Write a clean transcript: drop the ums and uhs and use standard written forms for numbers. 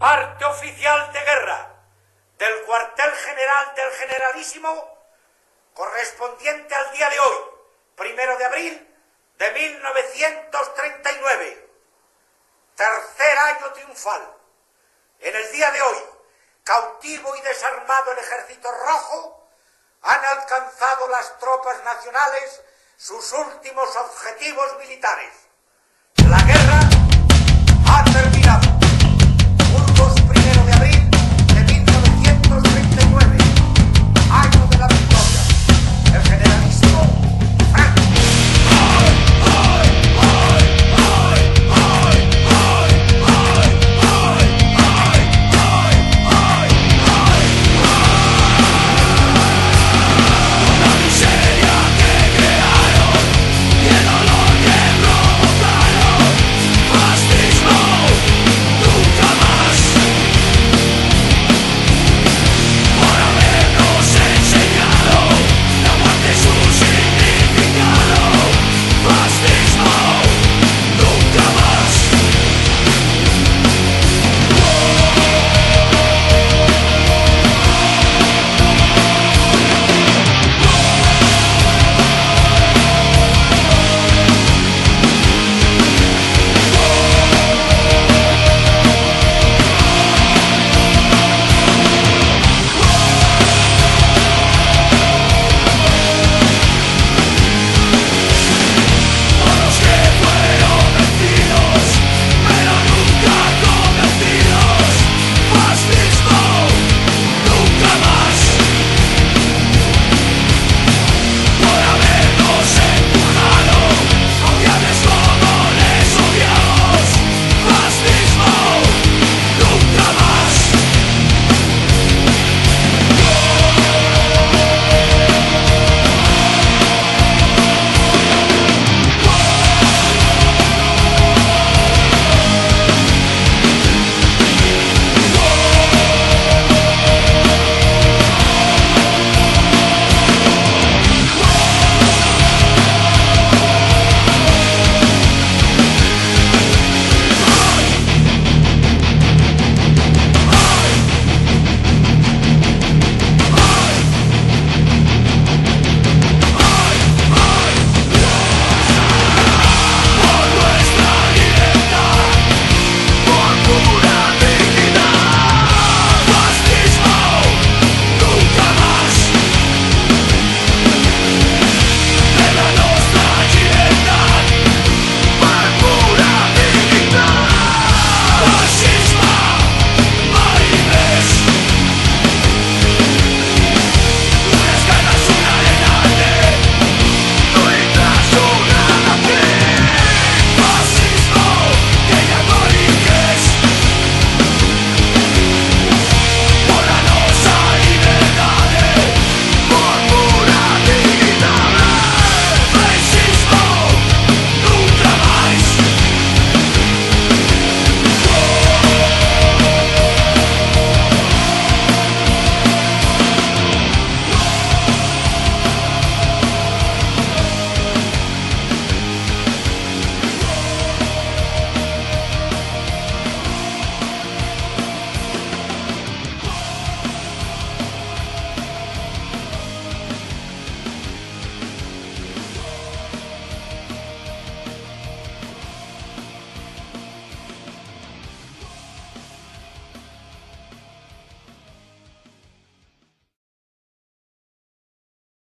Parte oficial de guerra del cuartel general del Generalísimo, correspondiente al día de hoy, 1 de abril de 1939. Tercer año triunfal. En el día de hoy, cautivo y desarmado el Ejército Rojo, han alcanzado las tropas nacionales sus últimos objetivos militares. La guerra ha terminado.